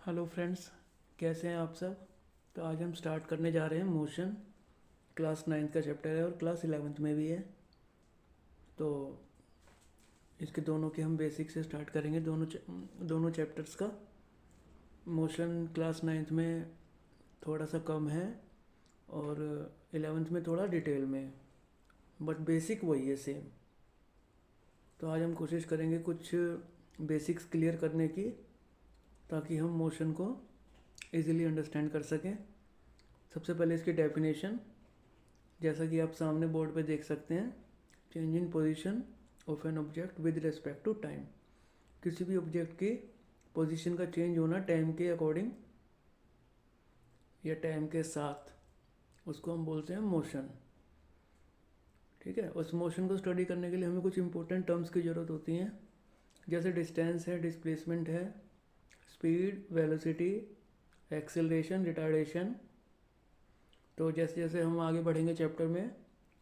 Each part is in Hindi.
हेलो फ्रेंड्स, कैसे हैं आप सब। तो आज हम स्टार्ट करने जा रहे हैं मोशन। क्लास 9th का चैप्टर है और क्लास 11th में भी है। तो इसके दोनों के हम बेसिक से स्टार्ट करेंगे, दोनों चैप्टर्स का। मोशन क्लास 9th में थोड़ा सा कम है और 11th में थोड़ा डिटेल में है, बट बेसिक वही है, सेम। तो आज हम कोशिश करेंगे कुछ बेसिक्स क्लियर करने की, ताकि हम मोशन को इजीली अंडरस्टैंड कर सकें। सबसे पहले इसकी डेफिनेशन, जैसा कि आप सामने बोर्ड पे देख सकते हैं। Change in position of an object with respect to time. किसी भी ऑब्जेक्ट की पोजीशन का चेंज होना टाइम के अकॉर्डिंग या टाइम के साथ, उसको हम बोलते हैं मोशन। ठीक है। उस मोशन को स्टडी करने के लिए हमें कुछ इंपॉर्टेंट टर्म्स की ज़रूरत होती हैं, जैसे डिस्टेंस है, डिस्प्लेसमेंट है, स्पीड, वेलोसिटी, एक्सेलरेशन, रिटार्डेशन। तो जैसे जैसे हम आगे बढ़ेंगे चैप्टर में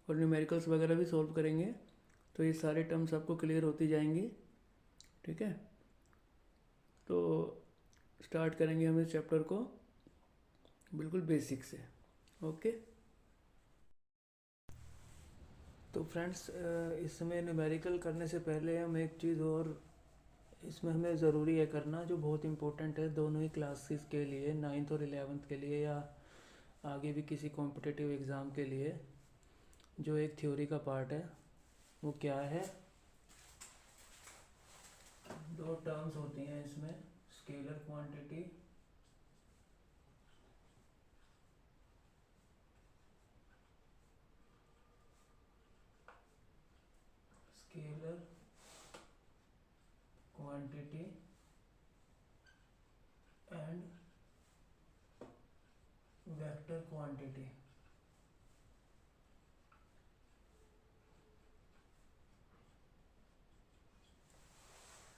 और न्यूमेरिकल्स वगैरह भी सॉल्व करेंगे, तो ये सारे टर्म्स आपको क्लियर होती जाएंगी। ठीक है। तो स्टार्ट करेंगे हम इस चैप्टर को बिल्कुल बेसिक से। ओके। तो फ्रेंड्स, इसमें न्यूमेरिकल करने से पहले हम एक चीज़ और इसमें हमें ज़रूरी है करना, जो बहुत इंपॉर्टेंट है दोनों ही क्लासेस के लिए, 9th और 11th के लिए, या आगे भी किसी कॉम्पिटिटिव एग्ज़ाम के लिए। जो एक थ्योरी का पार्ट है वो क्या है। दो टर्म्स होती हैं इसमें, scalar quantity scalar quantity and vector quantity.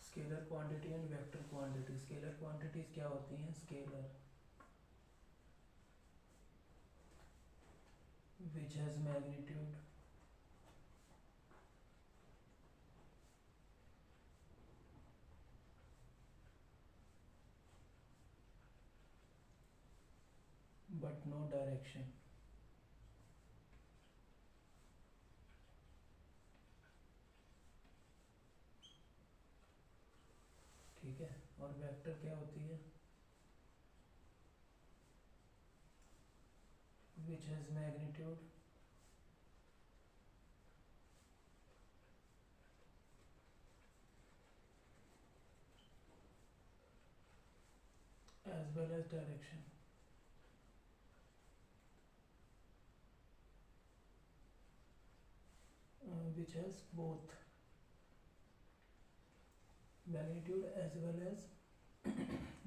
Scalar quantity and vector quantity. Scalar quantities क्या होती हैं? Scalar which has magnitude but no direction. ठीक है। और वेक्टर क्या होती है? Which has magnitude as well as direction. Which has both magnitude as well as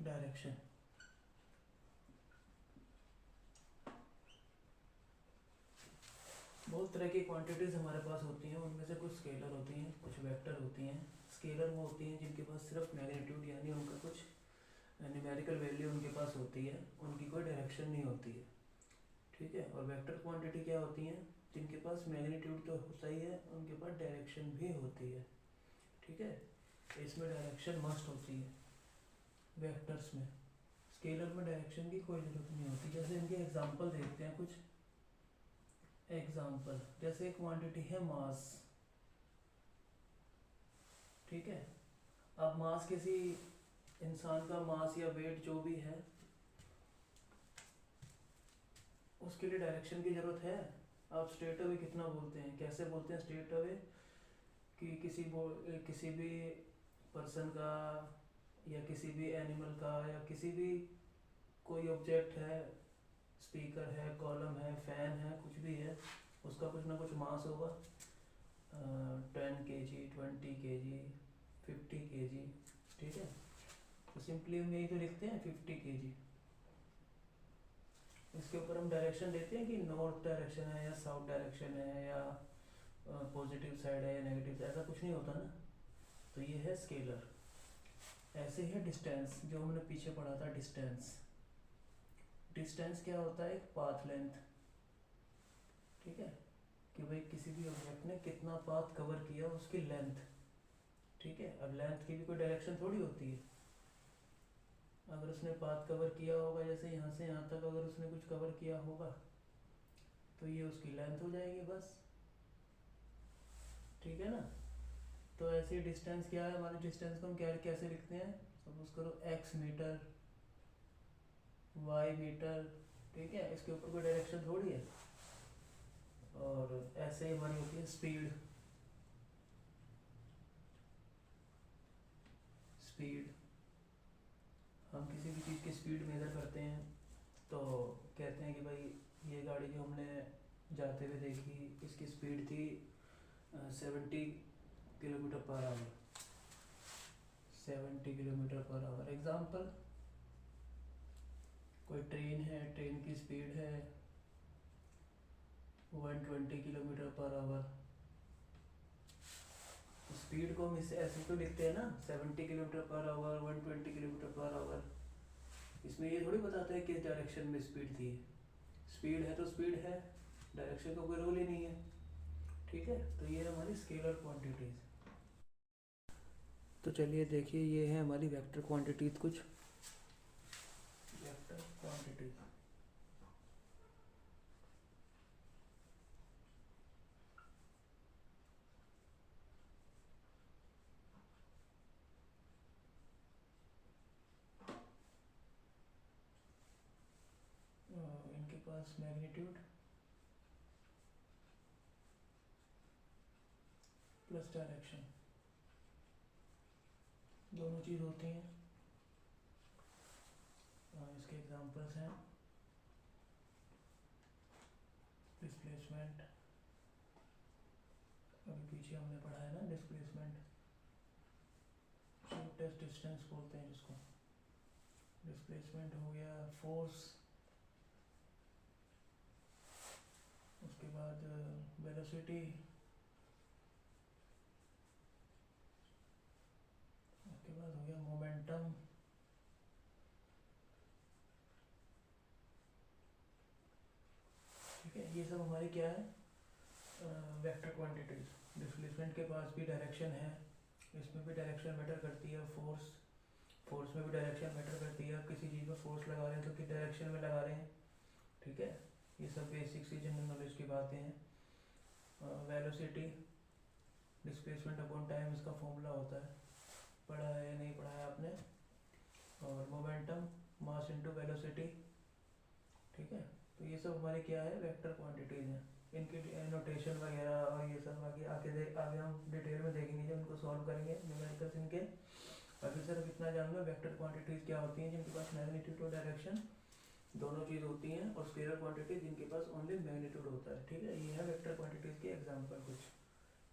direction. बहुत तरह की क्वांटिटीज़ हमारे पास होती हैं, उनमें से कुछ स्केलर होती हैं, कुछ वेक्टर होती हैं। स्केलर वो होती हैं जिनके पास सिर्फ मैग्नीट्यूड यानी उनका कुछ न्यूमेरिकल वैल्यू उनके पास होती है, उनकी कोई डायरेक्शन नहीं होती है। ठीक है। और वेक्टर क्वांटिटी क्या होती हैं? जिनके पास मैग्नीट्यूड तो होता ही है, उनके पास डायरेक्शन भी होती है। ठीक है। इसमें डायरेक्शन मस्ट होती है वेक्टर्स में। स्केलर में डायरेक्शन की कोई ज़रूरत नहीं होती। जैसे इनके एग्जांपल देखते हैं कुछ एग्जांपल। जैसे एक क्वांटिटी है मास। ठीक है। अब मास, किसी इंसान का मास या वेट जो भी है, उसके लिए डायरेक्शन की ज़रूरत है। आप स्ट्रेट अवे कितना बोलते हैं, कैसे बोलते हैं स्ट्रेट अवे? कि किसी भी पर्सन का या किसी भी एनिमल का या किसी भी कोई ऑब्जेक्ट है, स्पीकर है, कॉलम है, फैन है, कुछ भी है, उसका कुछ ना कुछ मास होगा। 10 kg, 20 kg, 50 kg। ठीक है। तो सिंपली हम यही तो लिखते हैं 50 kg। इसके ऊपर हम डायरेक्शन देते हैं कि नॉर्थ डायरेक्शन है या साउथ डायरेक्शन है या पॉजिटिव साइड है या नेगेटिव, ऐसा कुछ नहीं होता ना। तो ये है स्केलर। ऐसे ही डिस्टेंस, जो हमने पीछे पढ़ा था डिस्टेंस। डिस्टेंस क्या होता है? एक पाथ लेंथ। ठीक है। कि भाई किसी भी ऑब्जेक्ट ने कितना पाथ कवर किया, उसकी लेंथ। ठीक है। अब लेंथ की भी कोई डायरेक्शन थोड़ी होती है। अगर उसने पाथ कवर किया होगा, जैसे यहाँ से यहाँ तक अगर उसने कुछ कवर किया होगा तो ये उसकी लेंथ हो जाएगी बस, ठीक है ना। तो ऐसे डिस्टेंस क्या है हमारे, डिस्टेंस को हम क्या कैसे लिखते हैं, सपोज करो x मीटर, y मीटर, ठीक है, इसके ऊपर कोई डायरेक्शन थोड़ी है। और ऐसे ही हमारी होती है स्पीड, स्पीड हम किसी भी चीज़ की स्पीड मेज़र करते हैं तो कहते हैं कि भाई ये गाड़ी जो हमने जाते हुए देखी, इसकी स्पीड थी 70 kilometre per hour, 70 kilometre per hour. Example, कोई ट्रेन है, ट्रेन की स्पीड है 120 किलोमीटर पर आवर। स्पीड को हम इसे ऐसे तो लिखते हैं ना, 70 kilometre per hour, 120 kilometre per hour. इसमें ये थोड़ी बताता है किस डायरेक्शन में स्पीड थी। स्पीड है तो स्पीड है, डायरेक्शन का कोई रोल ही नहीं है, ठीक है। तो ये है हमारी स्केलर क्वांटिटीज। तो चलिए देखिए, ये है हमारी वेक्टर क्वांटिटीज कुछ, वेक्टर क्वांटिटीज। इनके पास मैग्नीट्यूड प्लस डायरेक्शन दोनों चीज़ होती हैं। इसके एग्जांपल्स हैं डिस्प्लेसमेंट, अभी पीछे हमने पढ़ा है ना डिस्प्लेसमेंट, शॉर्टेस्ट डिस्टेंस बोलते हैं जिसको। डिस्प्लेसमेंट हो गया, फोर्स, उसके बाद वेलोसिटी, उसके बाद हो गया मोमेंटम, ठीक है। ये सब हमारी क्या है, वेक्टर क्वांटिटीज। डिस्प्लेसमेंट के पास भी डायरेक्शन है, इसमें भी डायरेक्शन मैटर करती है। फोर्स, फोर्स में भी डायरेक्शन मैटर करती है। आप किसी चीज़ में फोर्स लगा रहे हैं तो किस डायरेक्शन में लगा रहे हैं, ठीक है। ये सब बेसिक सी जनरल नॉलेज की बातें हैं। वेलोसिटी, डिस्प्लेसमेंट अपॉन टाइम, इसका फॉर्मूला होता है, पढ़ा है या नहीं पढ़ा है आपने। और मोमेंटम, मास इनटू वेलोसिटी, ठीक है। तो ये सब हमारे क्या है, वेक्टर क्वांटिटीज हैं। इनकी नोटेशन वगैरह और ये सब आगे हम डिटेल में देखेंगे जब इनको सॉल्व करेंगे न्यूमेरिकल्स इनके। अभी सिर्फ इतना जान लो वेक्टर क्वांटिटीज क्या होती हैं, जिनके पास मैग्नीट्यूड और डायरेक्शन दोनों चीज़ होती हैं, और स्केलर क्वांटिटी जिनके पास ओनली मैग्नीट्यूड होता है, ठीक है। ये है वेक्टर क्वांटिटीज के एग्जांपल कुछ,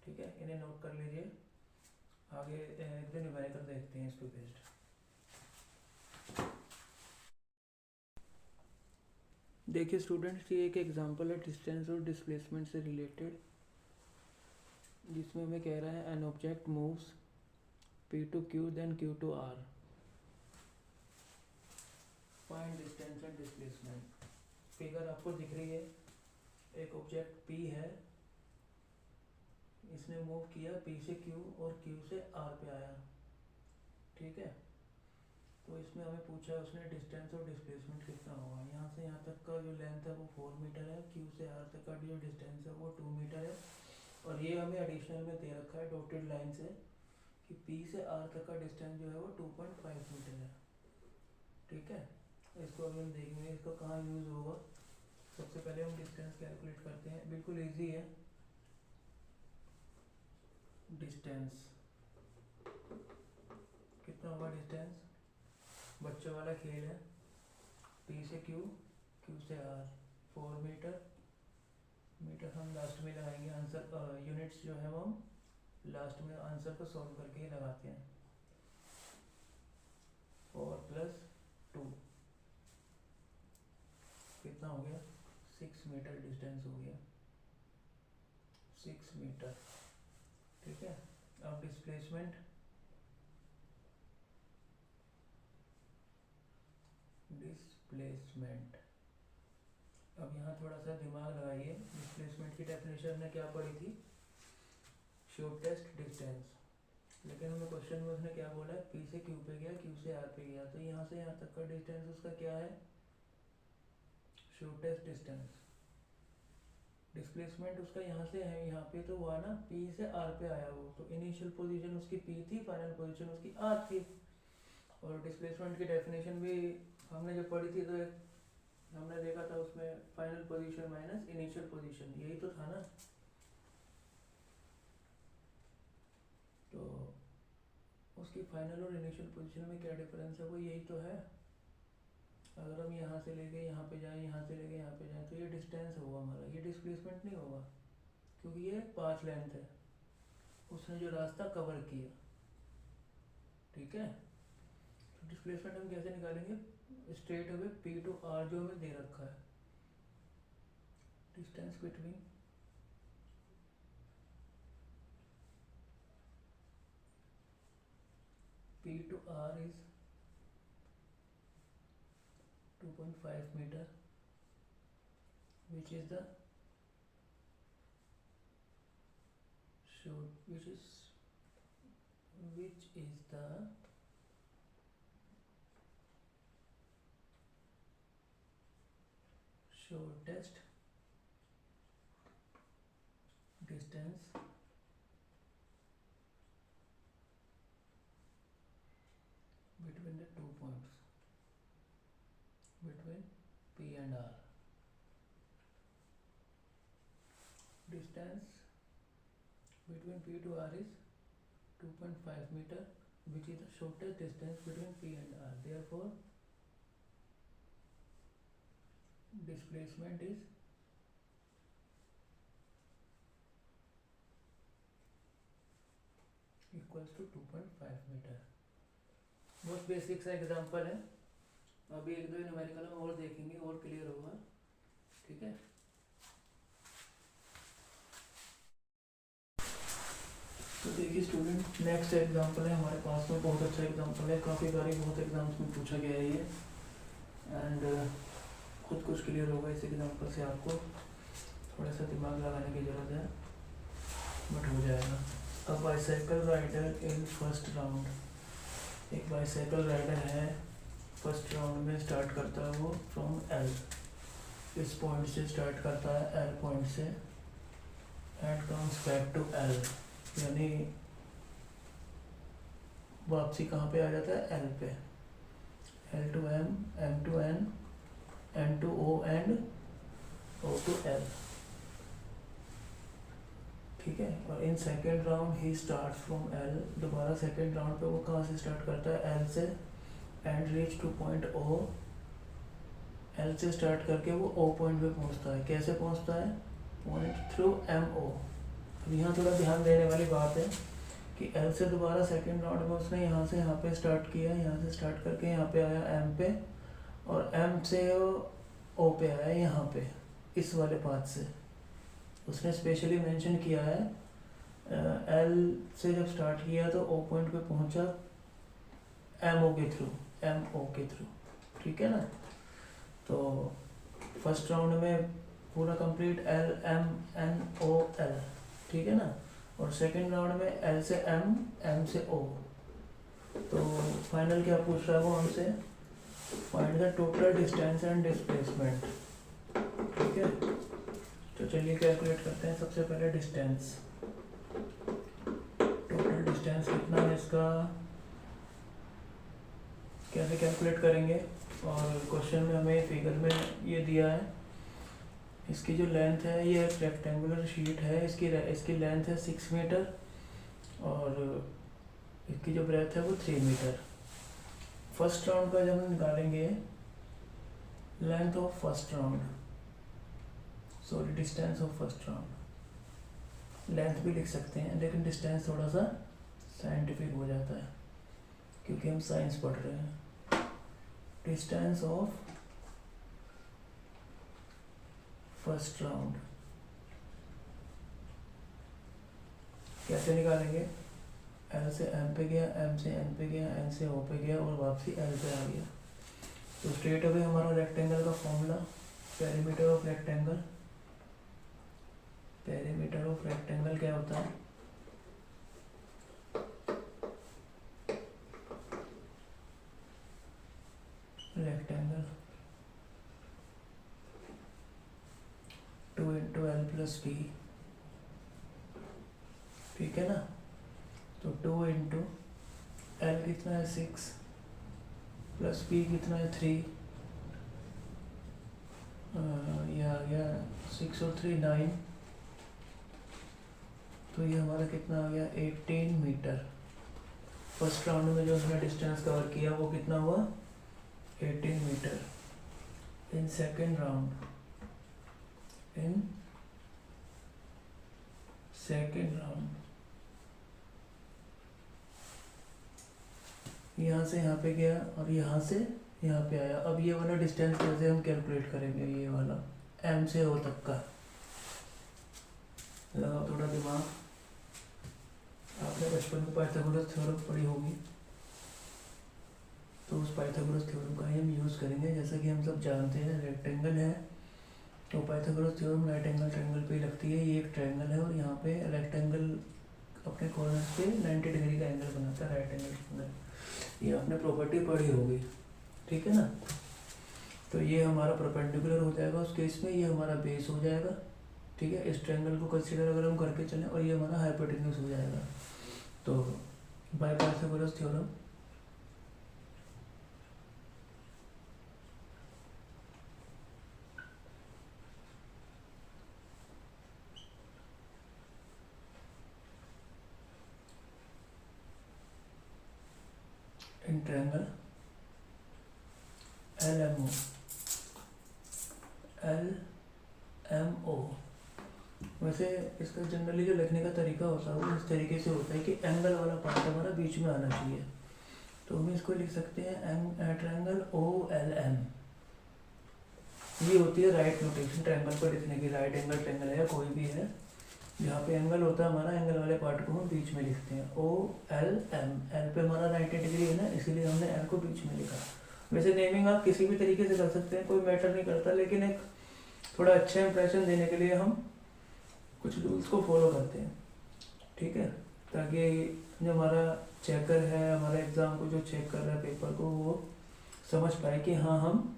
ठीक है, इन्हें नोट कर लीजिए। आगे एक दिन न्यूमेरिकल देखते हैं इस पे बेस्ड। देखिए स्टूडेंट्स, ये एक एग्जांपल है डिस्टेंस और डिस्प्लेसमेंट से रिलेटेड, जिसमें हमें कह रहा है an object moves P to Q then Q to R, find distance and displacement. Figure आपको दिख रही है, एक ऑब्जेक्ट P है, इसने मूव किया P से Q और Q से R पे आया, ठीक है। तो इसमें हमें पूछा है उसने डिस्टेंस और डिस्प्लेसमेंट कितना होगा। यहाँ से यहाँ तक का जो लेंथ है वो 4 मीटर है, Q से R तक का जो डिस्टेंस है वो 2 मीटर है, और ये हमें एडिशनल में दे रखा है डॉटेड लाइन से कि P से R तक का डिस्टेंस जो है वो 2.5 मीटर है, ठीक है। इसको अभी हम देखेंगे इसका कहाँ यूज़ होगा। सबसे पहले हम डिस्टेंस कैलकुलेट करते हैं, बिल्कुल ईजी है। डिस्टेंस कितना होगा, डिस्टेंस बच्चों वाला खेल है। P से Q, Q से R, 4 मीटर, मीटर हम लास्ट में लगाएंगे, आंसर यूनिट्स जो है वो हम लास्ट में आंसर को सॉल्व करके ही लगाते हैं। 4 + 2 कितना हो गया, 6 मीटर डिस्टेंस हो गया, 6 मीटर, ठीक है। अब डिस्प्लेसमेंट, डिस्प्लेसमेंट अब यहाँ थोड़ा सा दिमाग लगाइए। डिस्प्लेसमेंट की डेफिनेशन हमने क्या पढ़ी थी, शॉर्टेस्ट डिस्टेंस, लेकिन हमें क्वेश्चन में उसने क्या बोला है, P से Q पे गया, Q से आर पे गया, तो यहाँ से यहाँ तक का डिस्टेंस उसका क्या है, शॉर्टेस्ट डिस्टेंस। डिस्प्लेसमेंट उसका यहाँ से है यहाँ पे, तो हुआ ना पी से आर पे आया वो, तो इनिशियल पोजीशन उसकी पी थी, फाइनल पोजीशन उसकी आर थी। और डिस्प्लेसमेंट की डेफिनेशन भी हमने जब पढ़ी थी, तो हमने देखा था उसमें final position minus initial position, यही तो था ना। तो उसकी फाइनल और इनिशियल पोजीशन में क्या डिफरेंस है, वो यही तो है। अगर हम यहाँ से लेके यहाँ पे जाएं, यहाँ से लेके यहाँ पे जाएं, तो ये डिस्टेंस होगा हमारा, ये डिस्प्लेसमेंट नहीं होगा, क्योंकि ये पाथ लेंथ है, उसने जो रास्ता कवर किया। ठीक है, तो डिस्प्लेसमेंट हम कैसे निकालेंगे, straight away P to R जो हमें दे रखा है, distance between P to R is 2.5 meter, which is the shortest distance between the 2 points, between P and R. Distance between P to R is 2.5 meter, which is the shortest distance between P and R. Therefore, displacement is equals to 2.5 meter. बहुत बेसिक सा एग्जांपल है, अभी एक दो न्यूमेरिकल हम और देखेंगे और क्लियर होगा। ठीक है, तो देखिए स्टूडेंट, नेक्स्ट एग्जांपल है हमारे पास में, बहुत अच्छा एग्जांपल है, काफ़ी बारी बहुत एग्जाम्स में पूछा गया है ये, एंड खुद कुछ क्लियर होगा इस एग्जांपल से। आपको थोड़ा सा दिमाग लगाने की ज़रूरत है, बट हो जाएगा। अब bicycle rider in first round, एक बाईसाइकिल राइडर है, फर्स्ट राउंड में स्टार्ट करता है वो फ्रॉम एल, इस पॉइंट से स्टार्ट करता है एल पॉइंट से, and comes back to L, यानी वापसी कहाँ पे आ जाता है, एल पे। L to M, M to N, N to O and O to L. ठीक है, और in second round he start from L, दोबारा सेकेंड राउंड पे वो कहाँ से स्टार्ट करता है, एल से, and reach to point O. L से स्टार्ट करके वो ओ पॉइंट पे पहुँचता है। कैसे पहुँचता है, पॉइंट थ्रू एम ओ। अब यहाँ थोड़ा ध्यान देने वाली बात है कि एल से दोबारा सेकेंड राउंड में उसने यहाँ से यहाँ पे स्टार्ट किया, यहाँ से स्टार्ट करके यहाँ पे आया एम पे, और एम से ओ पे आया यहाँ पे, इस वाले पाथ से। उसने स्पेशली मेंशन किया है, एल से जब स्टार्ट किया तो ओ पॉइंट पे पहुँचा एम ओ के थ्रू, एम ओ के थ्रू। ठीक है ना, तो फर्स्ट राउंड में पूरा complete L M N O L, ठीक है ना, और सेकेंड राउंड में एल से एम, एम से ओ। तो फाइनल क्या पूछ रहा है वो हमसे, find the total distance and displacement. ठीक है, तो चलिए कैलकुलेट करते हैं। सबसे पहले डिस्टेंस, टोटल डिस्टेंस कितना है इसका, कैसे कैलकुलेट करेंगे। और क्वेश्चन में हमें फिगर में ये दिया है, इसकी जो लेंथ है, ये एक रेक्टेंगुलर शीट है, इसकी लेंथ है 6 मीटर, और इसकी जो ब्रेथ है वो 3 मीटर। फर्स्ट राउंड का जब हम निकालेंगे length of first round, sorry distance of first round, length भी लिख सकते हैं, लेकिन डिस्टेंस थोड़ा सा साइंटिफिक हो जाता है क्योंकि हम साइंस पढ़ रहे हैं। डिस्टेंस ऑफ फर्स्ट राउंड कैसे निकालेंगे, एल से एम पे गया, एम से एन पे गया, एन से ओ पे गया, और वापसी एल पे आ गया। तो स्ट्रेट अवे हमारा रेक्टेंगल का formula, perimeter of rectangle, perimeter of rectangle क्या होता है, rectangle 2 into L plus P, ठीक है ना। तो 2 इंटू एल कितना है 6 प्लस पी कितना है 3, ये आ गया 6 और 3 9, तो ये हमारा कितना आ गया 18 मीटर। फर्स्ट राउंड में जो हमने डिस्टेंस कवर किया वो कितना हुआ 18 मीटर। इन सेकेंड राउंड यहाँ से यहाँ पे गया और यहाँ से यहाँ पे आया। अब ये वाला डिस्टेंस कैसे हम कैलकुलेट करेंगे, ये वाला m से o तक का। लगाओ थोड़ा दिमाग, आपने बचपन में पाइथागोरस थ्योरम पढ़ी होगी, तो उस पाइथागोरस थ्योरम का ही हम यूज़ करेंगे। जैसा कि हम सब जानते हैं रेक्टेंगल है तो Pythagoras theorem right angle triangle पे लगती है। ये एक ट्रायंगल है और यहाँ पे रेक्टेंगल अपने कॉर्नर्स पे 90 डिग्री का एंगल बनाता है, राइट एंगल। ये आपने प्रॉपर्टी पढ़ी होगी, ठीक है ना। तो ये हमारा परपेंडिकुलर हो जाएगा उस केस में, ये हमारा बेस हो जाएगा, ठीक है। इस ट्रायंगल को कंसीडर अगर हम करके चलें और ये हमारा हाइपोटेन्यूज हो जाएगा। तो by Pythagoras theorem in triangle LMO। वैसे इसका जनरली जो लिखने का तरीका होता है वो इस तरीके से होता है कि एंगल वाला पार्ट हमारा बीच में आना चाहिए। तो हम इसको लिख सकते हैं ट्रायंगल OLM। ये होती है राइट नोटेशन ट्रायंगल पर लिखने की। राइट एंगल ट्रायंगल है कोई भी है, जहाँ पे एंगल होता है हमारा, एंगल वाले पार्ट को हम बीच में लिखते हैं OLM। एल पे हमारा 90 डिग्री है ना, इसीलिए हमने एल को बीच में लिखा। वैसे नेमिंग आप किसी भी तरीके से कर सकते हैं, कोई मैटर नहीं करता, लेकिन एक थोड़ा अच्छा इंप्रेशन देने के लिए हम कुछ रूल्स को फॉलो करते हैं, ठीक है, ताकि जो हमारा चेकर है, हमारा एग्ज़ाम को जो चेक कर रहा है पेपर को, वो समझ पाए कि हाँ हम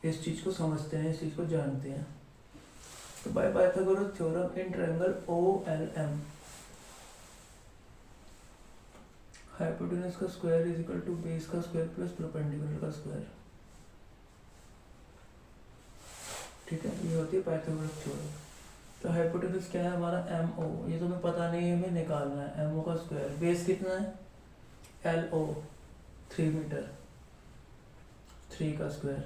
इस चीज़ को समझते हैं, इस चीज़ को जानते हैं। तो by Pythagoras theorem in triangle OLM hypotenuse का square is equal to base का स्क्वायर प्लस परपेंडिकुलर का स्क्वायर, ठीक है। ये होती है पाइथागोरस थ्योरम। तो हाइपोटेन्यूज क्या है हमारा MO, ये तो हमें पता नहीं है, हमें निकालना है। MO का स्क्वायर, बेस कितना है LO 3 मीटर, 3 का स्क्वायर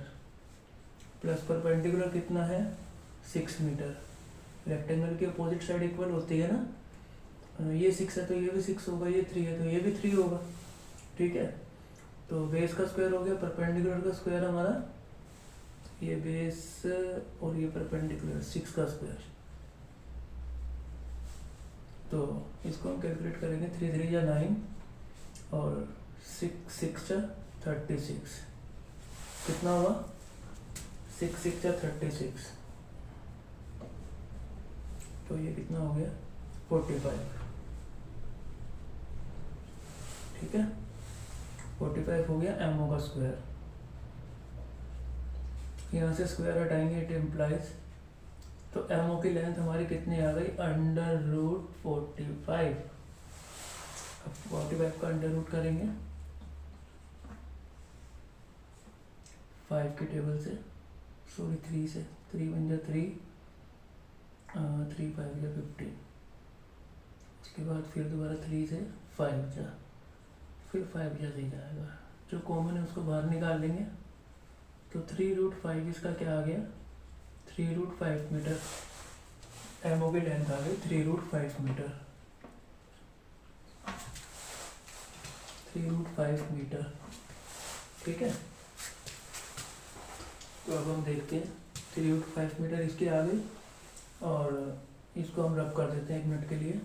प्लस परपेंडिकुलर कितना है 6 मीटर। रेक्टेंगल की अपोजिट साइड इक्वल होती है ना, ये 6 है तो ये भी 6 होगा, ये 3 है तो ये भी 3 होगा, ठीक है। तो बेस का स्क्वायर हो गया, परपेंडिकुलर का स्क्वायर हमारा, ये बेस और ये परपेंडिकुलर 6 का स्क्वायर। तो इसको हम कैलकुलेट करेंगे, 3 3 या 9 और 6 6 या 36, कितना हुआ 6 6 या 36, तो ये कितना हो गया 45, ठीक है। 45 हो गया MO का स्क्वायर। यहाँ से स्क्वायर हटाएंगे, इट इम्प्लाइज, तो MO की लेंथ हमारी कितनी आ गई √45। अब 45 का अंडर रूट करेंगे 5 के टेबल से, सॉरी 3 से, 3 बन जा 3, 3 5 या 15, उसके बाद फिर दोबारा 3 से 5 जा, फिर 5 जा दे जाएगा, जो कॉमन है उसको बाहर निकाल लेंगे। तो 3√5 इसका क्या आ गया 3√5 मीटर। MO की लेंथ आ गई 3√5 मीटर, 3√5 मीटर, ठीक है। तो अब हम देखते हैं 3√5 मीटर इसकी आ गई, और इसको हम रब कर देते हैं 1 मिनट के लिए,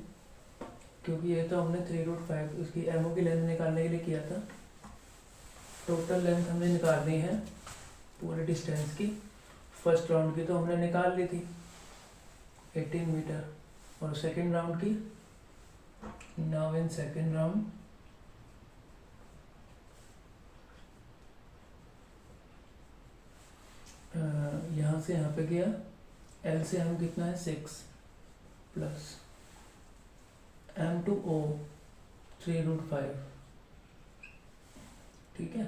क्योंकि ये तो हमने 3√5 इसकी MO की लेंथ निकालने के लिए किया था। टोटल लेंथ हमने निकालनी है पूरे डिस्टेंस की। फर्स्ट राउंड की तो हमने निकाल ली थी 18 मीटर, और सेकंड राउंड की, नाउ इन सेकंड राउंड यहाँ से यहाँ पे गया, L से M कितना है 6 प्लस M to O 3√5, ठीक है।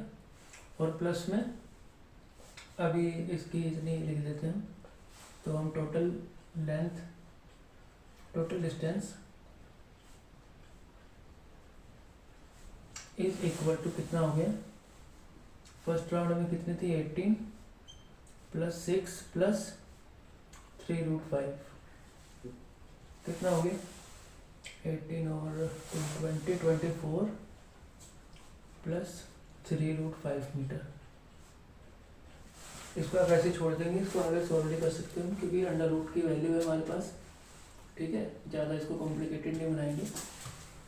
और प्लस में अभी इसकी इतनी लिख देते हैं, तो हम total length, total distance is equal to कितना हो गया, फर्स्ट राउंड में कितनी थी 18 प्लस 6 प्लस 3√5, कितना हो गया 18 और 24 प्लस 3√5 मीटर। इसको आप ऐसे छोड़ देंगे, इसको आगे सॉल्व नहीं कर सकते हम क्योंकि अंडर रूट की वैल्यू है हमारे पास, ठीक है। ज़्यादा इसको कॉम्प्लिकेटेड नहीं बनाएंगे,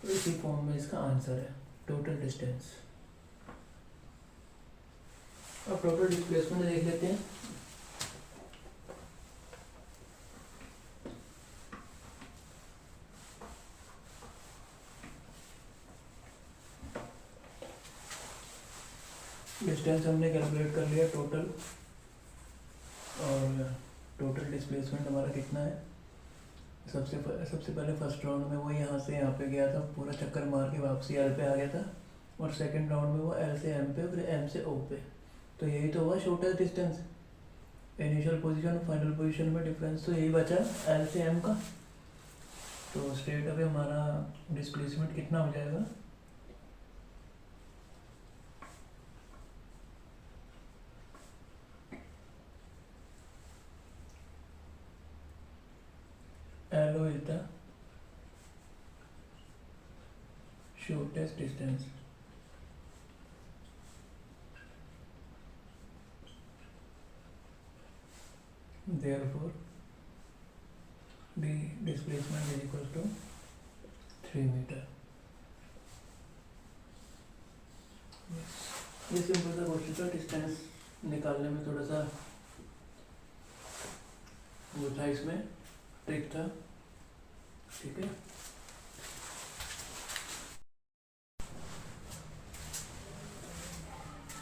तो इसी फॉर्म में इसका आंसर है टोटल डिस्टेंस। अब टोटल डिस्प्लेसमेंट देख लेते हैं। डिस्टेंस हमने कैलकुलेट कर लिया टोटल, और टोटल डिस्प्लेसमेंट हमारा कितना है। सबसे पहले फर्स्ट राउंड में वो यहाँ से यहाँ पे गया था, पूरा चक्कर मार के वापसी L पे आ गया था, और सेकंड राउंड में वो L से M पे, फिर M से O पे। तो यही तो हुआ shortest distance, initial position final position में डिफरेंस, तो यही बचा L से M का। तो स्ट्रेट अवे हमारा डिस्प्लेसमेंट कितना हो जाएगा, LO is the shortest distance. Therefore, the displacement is equal to 3 meter. ये सिंपल सा क्वेश्चन था, डिस्टेंस निकालने में थोड़ा सा वो था, इसमें ट्रिक था, ठीक है।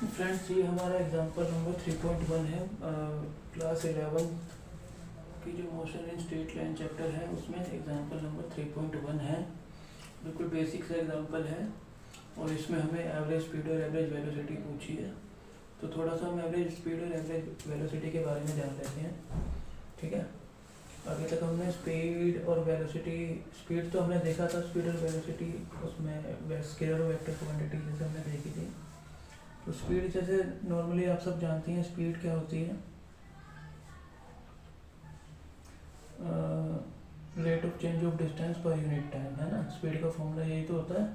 फ्रेंड्स, ये हमारा एग्जांपल नंबर 3.1 है, क्लास 11 की जो motion in straight line chapter है उसमें एग्जांपल नंबर 3.1 है। बिल्कुल बेसिक सा एग्जांपल है, और इसमें हमें एवरेज स्पीड और एवरेज वेलोसिटी पूछी है। तो थोड़ा सा हम एवरेज स्पीड और एवरेज वेलोसिटी के बारे में जान लेते हैं, ठीक है। अभी तक हमने स्पीड और वेलोसिटी, स्पीड तो हमने देखा था, स्पीड और वेलोसिटी उसमें स्केलर और वेक्टर क्वांटिटी जैसे हमने देखी थी। तो स्पीड जैसे नॉर्मली आप सब जानती हैं, स्पीड क्या होती है, rate of change of distance per unit time, है ना। स्पीड का फॉर्मूला यही तो होता है,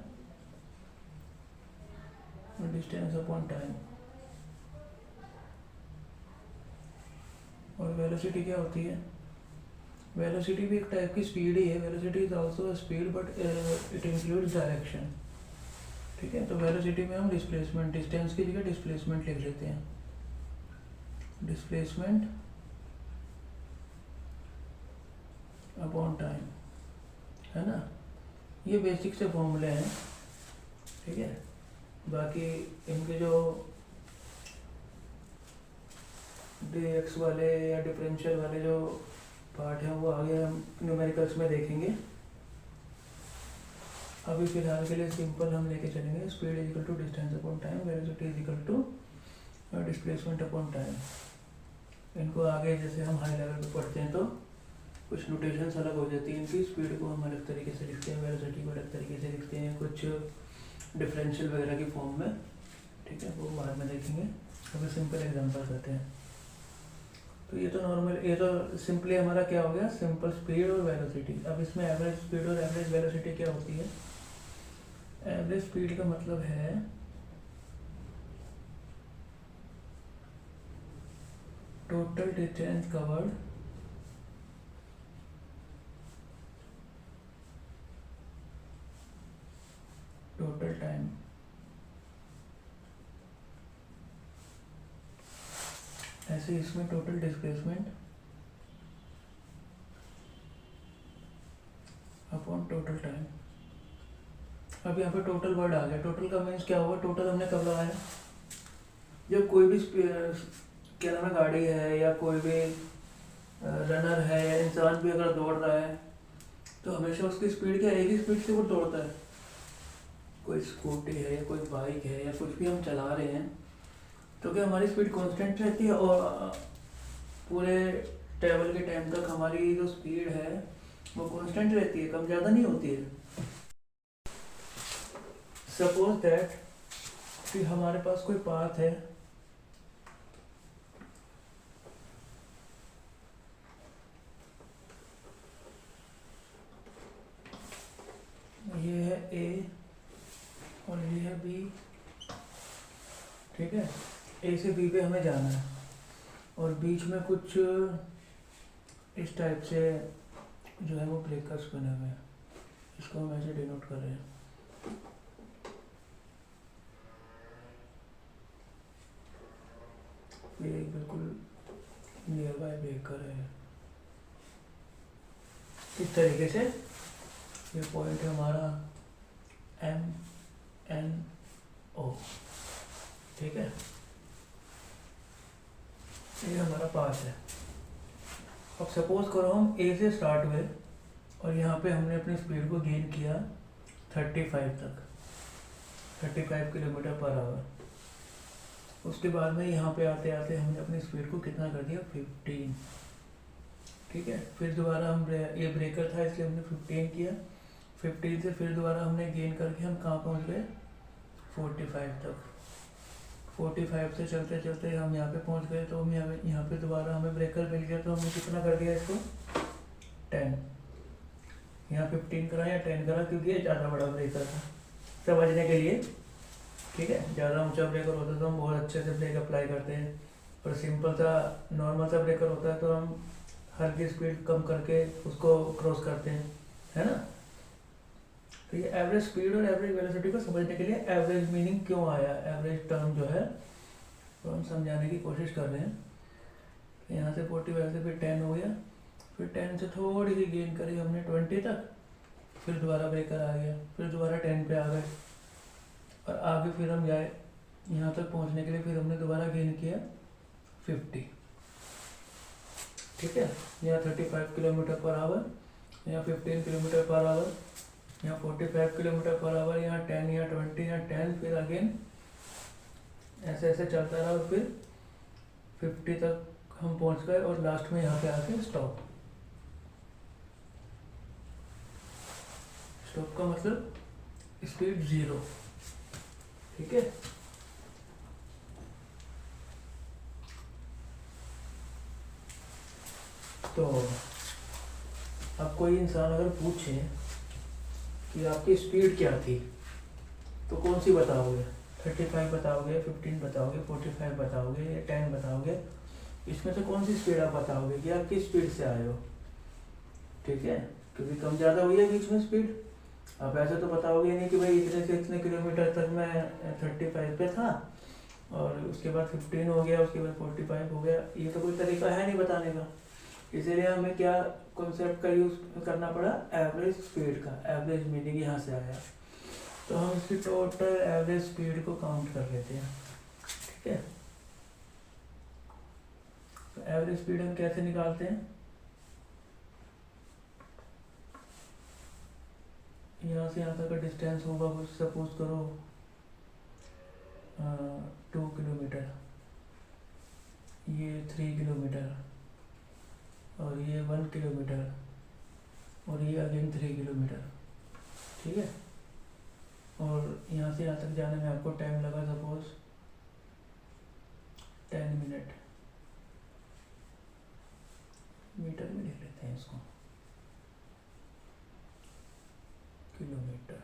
डिस्टेंस अपॉन टाइम। और वेलोसिटी क्या होती है, वेलोसिटी भी एक टाइप की स्पीड ही है। Velocity is also speed but it includes direction, ठीक है। तो वेलोसिटी में हम डिस्प्लेसमेंट, डिस्टेंस की जगह डिस्प्लेसमेंट लिख लेते हैं, डिस्प्लेसमेंट अपॉन टाइम, है ना। ये बेसिक से फॉर्मूले हैं, ठीक है। बाकी इनके जो dx वाले या डिफरेंशियल वाले जो पार्ट हैं वो आगे हम न्यूमेरिकल्स में देखेंगे। अभी फिलहाल के लिए सिंपल हम लेके चलेंगे, speed is equal to distance upon time, velocity is equal to displacement upon time. इनको आगे जैसे हम हाई लेवल पे पढ़ते हैं तो कुछ नोटेशंस अलग हो जाती हैं इनकी, स्पीड को हम अलग तरीके से लिखते हैं, वेलोसिटी को अलग तरीके से लिखते हैं, कुछ डिफरेंशियल वगैरह की फॉर्म में, ठीक है, वो बाद में देखेंगे। अभी सिंपल एग्जांपल्स आते हैं। तो ये तो नॉर्मल, ये तो सिंपली हमारा क्या हो गया, सिंपल स्पीड और वेलोसिटी। अब इसमें एवरेज स्पीड और एवरेज वेलोसिटी क्या होती है। एवरेज स्पीड का मतलब है total distance covered total time, ऐसे इसमें total displacement upon total time. अब यहाँ पे टोटल वर्ड आ गया। टोटल का मीन्स क्या होगा, टोटल हमने कब लगाया, जब कोई भी क्या नाम है, गाड़ी है या कोई भी रनर है या इंसान भी अगर दौड़ रहा है तो हमेशा उसकी स्पीड क्या, एक ही स्पीड से वो दौड़ता है। कोई स्कूटी है या कोई बाइक है या कुछ भी हम चला रहे हैं तो क्या हमारी स्पीड कांस्टेंट रहती है और पूरे ट्रैवल के टाइम तक हमारी जो स्पीड है वो कांस्टेंट रहती है, कम ज़्यादा नहीं होती है। सपोज दैट कि हमारे पास कोई पाथ है, ये है ए और ये है बी, ठीक है। ए से बी पे हमें जाना है और बीच में कुछ इस टाइप से जो है वो ब्रेकर्स बने हुए हैं, इसको हम ऐसे डिनोट कर रहे हैं। ये एक बिल्कुल नियर बाय ब्रेकर है। इस तरीके से ये पॉइंट है हमारा MNO, ठीक है। ये हमारा पाथ है। अब सपोज करो हम ए से स्टार्ट हुए और यहाँ पे हमने अपनी स्पीड को गेन किया 35 तक, 35 किलोमीटर पर आवर। उसके बाद में यहाँ पे आते आते हमने अपनी स्पीड को कितना कर दिया, 15, ठीक है। फिर दोबारा हम ये ब्रेकर था इसलिए हमने 15 किया, 15 से फिर दोबारा हमने गेन करके हम कहाँ पहुँच गए, 45 तक। 45 से चलते चलते हम यहाँ पे पहुँच गए तो हम यहाँ पे दोबारा हमें ब्रेकर मिल गया तो हमने कितना कर दिया इसको, 10। यहाँ 15 करा या 10 करा क्योंकि ये ज़्यादा बड़ा ब्रेकर था समझने के लिए, ठीक है। ज़्यादा ऊंचा ब्रेकर होता तो हम बहुत अच्छे से ब्रेक अप्लाई करते हैं, और सिंपल सा नॉर्मल सा ब्रेकर होता है तो हम हल्की स्पीड कम करके उसको क्रॉस करते हैं, है ना। तो ये एवरेज स्पीड और एवरेज वेलोसिटी को समझने के लिए एवरेज मीनिंग क्यों आया, एवरेज टर्म जो है तो हम समझाने की कोशिश कर रहे हैं। यहाँ से 45 से फिर 10 हो गया, फिर 10 से थोड़ी सी गेन करी हमने 20 तक, फिर दोबारा ब्रेकर आ गया, फिर दोबारा 10 पे आ गए और आगे फिर हम जाए यहाँ तक पहुँचने के लिए फिर हमने दोबारा गेन किया 50, ठीक है। यहाँ 35 किलोमीटर पर आवर, यहाँ 15 किलोमीटर पर आवर, यहाँ 45 किलोमीटर पर आवर, यहाँ 10, यहाँ 20, यहाँ 10, फिर अगेन ऐसे ऐसे चलता रहा और फिर 50 तक हम पहुँच गए और लास्ट में यहाँ पे आके स्टॉप। स्टॉप का मतलब स्पीड 0, ठीक है। तो अब कोई इंसान अगर पूछे कि आपकी स्पीड क्या थी तो कौन सी बताओगे, 35 बताओगे, 15 बताओगे, 45 बताओगे या 10 बताओगे, इसमें से कौन सी स्पीड आप बताओगे कि आप किस स्पीड से आए हो, ठीक है। क्योंकि कम ज़्यादा हुई है बीच में स्पीड, आप ऐसे तो बताओगे नहीं कि भाई इतने से इतने किलोमीटर तक मैं 35 पे था और उसके बाद 15 हो गया, उसके बाद 45 हो गया, ये तो कोई तरीका है नहीं बताने का। इसीलिए हमें क्या कॉन्सेप्ट का यूज़ करना पड़ा, एवरेज स्पीड का। एवरेज मीनिंग यहाँ से आया, तो हम इसकी टोटल एवरेज स्पीड को काउंट कर लेते हैं, ठीक है। तो एवरेज स्पीड हम कैसे निकालते हैं, यहाँ से यहाँ तक का डिस्टेंस होगा कुछ सपोज करो 2 किलोमीटर, ये 3 किलोमीटर और ये 1 किलोमीटर और ये अगेन 3 किलोमीटर, ठीक है। और यहाँ से यहाँ तक जाने में आपको टाइम लगा सपोज 10 मिनट, मीटर में लिख लेते हैं इसको, किलोमीटर,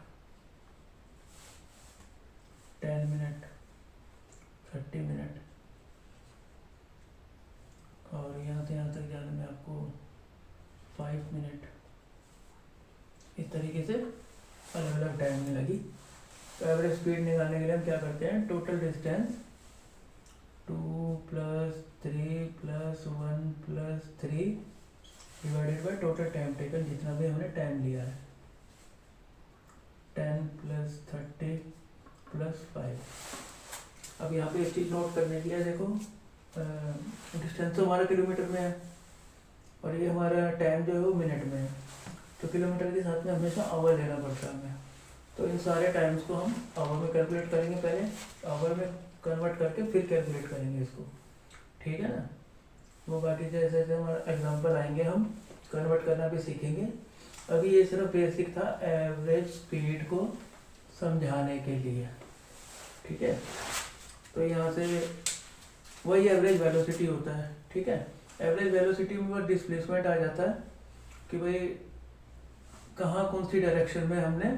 10 मिनट, 30 मिनट, और यहाँ से यहाँ तक जाने में आपको 5 मिनट। इस तरीके से अलग अलग टाइम में लगी। तो एवरेज स्पीड निकालने के लिए हम क्या करते हैं, total distance 2 + 3 + 1 + 3 divided by total time taken, जितना भी हमने टाइम लिया है, 10 + 30 + 5। अब यहाँ पे एक चीज़ नोट करने के लिए देखो, डिस्टेंस तो हमारा किलोमीटर में है और ये हमारा टाइम जो है वो मिनट में है, तो किलोमीटर के साथ में हमेशा आवर लेना पड़ता है हमें। तो इन सारे टाइम्स को हम आवर में कैलकुलेट करेंगे, पहले आवर में कन्वर्ट करके फिर कैलकुलेट करेंगे इसको, ठीक है ना। वो बाकी जैसे जैसे हमारा एग्जांपल आएंगे हम कन्वर्ट करना भी सीखेंगे। अभी ये सिर्फ बेसिक था एवरेज स्पीड को समझाने के लिए, ठीक है। तो यहाँ से वही एवरेज वेलोसिटी होता है, ठीक है। एवरेज वेलोसिटी में वो डिस्प्लेसमेंट आ जाता है कि भाई कहाँ कौन सी डायरेक्शन में हमने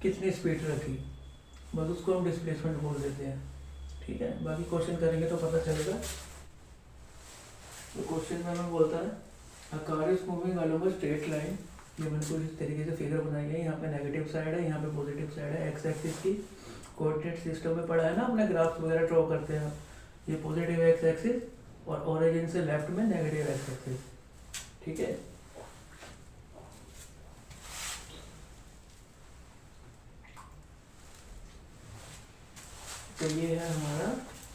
कितनी स्पीड रखी, बस उसको हम डिस्प्लेसमेंट बोल देते हैं, ठीक है। बाकी क्वेश्चन करेंगे तो पता चलेगा। तो क्वेश्चन में हमें बोलता है a car is moving along a straight line, ये मैंने कुछ इस तरीके से फिगर बनाई है। यहाँ पे नेगेटिव साइड है, यहाँ पे पॉजिटिव साइड है। एक्स एक्सिस की कोऑर्डिनेट सिस्टम में पढ़ा है ना अपने, ग्राफ्स वगैरह ड्रॉ करते हैं। ये पॉजिटिव एक्स एक्सिस और ओरिजिन से लेफ्ट में नेगेटिव एक्स एक्सिस, ठीक है। तो ये है हमारा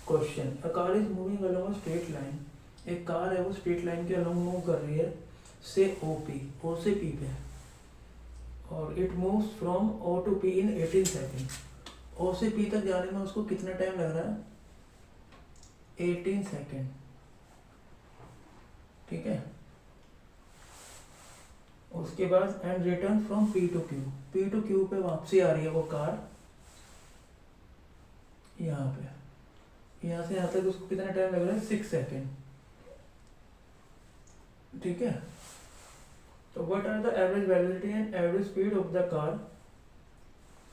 question. A car is moving along a straight line, एक कार है वो स्ट्रेट लाइन के अलोंग मूव कर रही है से ओपी, ओ से पी पे, और it moves from O to P in 18 second. O से पी तक जाने में उसको कितना टाइम लग रहा है? 18 सेकेंड, ठीक है। उसके बाद and return from P to Q, P to Q पे वापसी आ रही है वो कार यहाँ पे। यहाँ से यहाँ तक उसको कितना टाइम लग रहा है? 6 सेकेंड, ठीक है। तो what are the average velocity and average speed of the car.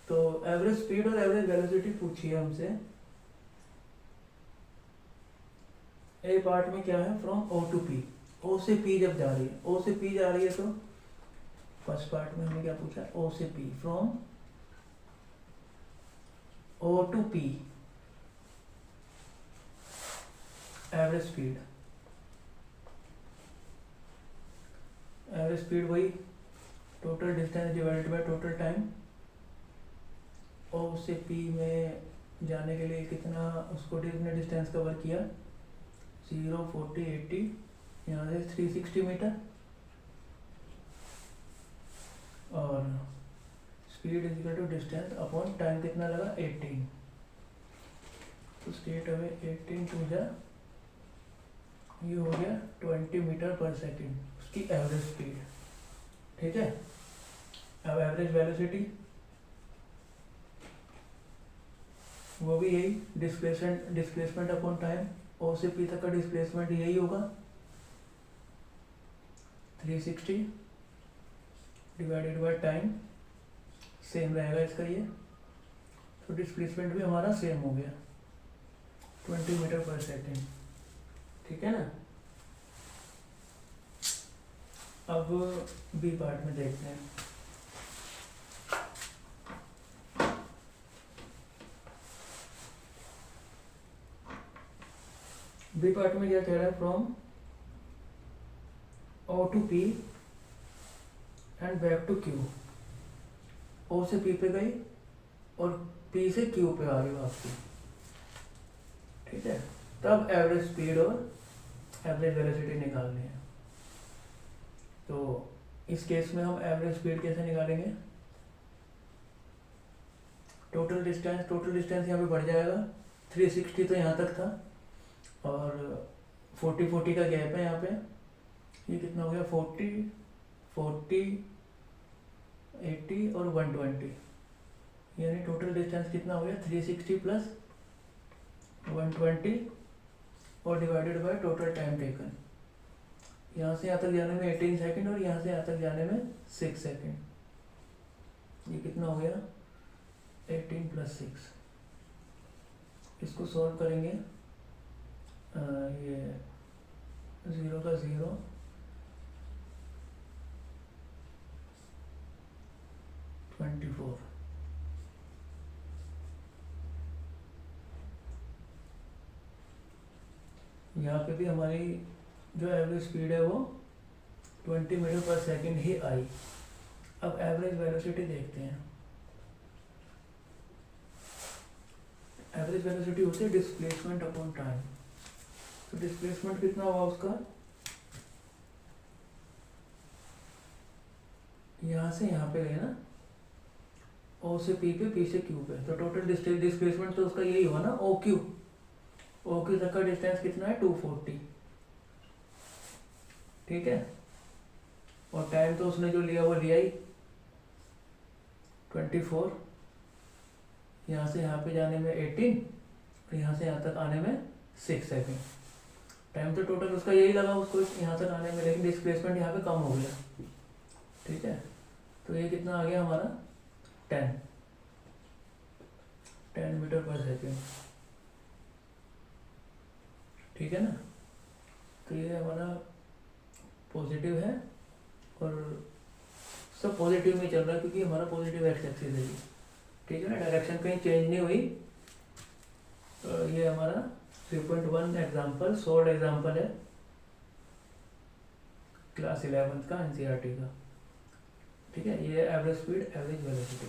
तो एवरेज स्पीड और एवरेज वेलोसिटी पूछी है हमसे। ए पार्ट में क्या है? From O to P, O से पी जब जा रही है, ओ से पी जा रही है, तो फर्स्ट पार्ट में हमने क्या पूछा? ओ से P, from O to P average speed. Average speed वही total distance divided by total time. O से पी में जाने के लिए कितना उसको कितने डिस्टेंस कवर किया? 0, 40, 80, यहाँ से 360 मीटर। और speed is equal to distance upon time कितना लगा? 18। तो स्ट्रेट अवे 18 टू जा ये हो गया 20 मीटर पर सेकेंड उसकी एवरेज स्पीड, ठीक है। अब एवरेज वेलोसिटी वो भी यही डिस्प्लेसमेंट अपॉन टाइम। ओ से पी तक का डिस्प्लेसमेंट यही होगा 360 डिवाइडेड बाय टाइम, सेम रहेगा इसका ये। तो डिस्प्लेसमेंट भी हमारा सेम हो गया 20 मीटर पर सेकेंड, ठीक है ना। अब बी पार्ट में देखते हैं। बी पार्ट में क्या कह रहा है? From O to P and back to Q. O से पी पे गई और पी से क्यू पे आ गई वापसी, ठीक है। तब एवरेज स्पीड और एवरेज वेलोसिटी निकालनी है। तो इस केस में हम एवरेज स्पीड कैसे निकालेंगे? टोटल डिस्टेंस यहाँ पे बढ़ जाएगा। 360 तो यहाँ तक था और 40 का गैप है यहाँ पे। ये कितना हो गया? 40, 80 और 120, यानी टोटल डिस्टेंस कितना हो गया? 360 प्लस 120 और divided by total time taken. यहाँ से यहाँ तक जाने में 18 सेकेंड और यहाँ से यहाँ तक जाने में 6 सेकेंड। ये कितना हो गया? 18 प्लस 6। इसको सॉल्व करेंगे। ये 0 का 0, 24। यहाँ पे भी हमारी जो एवरेज स्पीड है वो 20 मीटर पर सेकेंड ही आई। अब एवरेज वेलोसिटी देखते हैं। एवरेज वेलोसिटी होती है डिस्प्लेसमेंट अपॉन टाइम। तो डिस्प्लेसमेंट कितना हुआ उसका, यहाँ से यहाँ पे गए ना, ओ से पी पे, पी से क्यू पे, तो टोटल डिस्प्लेसमेंट तो उसका यही हुआ ना, ओ क्यू तक का डिस्टेंस कितना है 240, ठीक है। और टाइम तो उसने जो लिया वो लिया ही 24, यहाँ से यहाँ पे जाने में 18 और यहाँ से यहाँ तक आने में 6 सेकेंड। टाइम तो टोटल उसका यही लगा उसको यहाँ तक आने में, लेकिन डिस्प्लेसमेंट यहाँ पे कम हो गया, ठीक है। तो ये कितना आ गया हमारा 10 मीटर पर सेकेंड, ठीक है ना। तो ये हमारा पॉजिटिव है और सब पॉजिटिव में चल रहा है क्योंकि हमारा पॉजिटिव एक्स एक्सिस है, ठीक है ना, डायरेक्शन कहीं चेंज नहीं हुई। तो ये हमारा 3.1 एग्जाम्पल, सोल्ड एग्जाम्पल है क्लास 11 का एनसीईआरटी का, ठीक है। ये एवरेज स्पीड, एवरेज वेलोसिटी।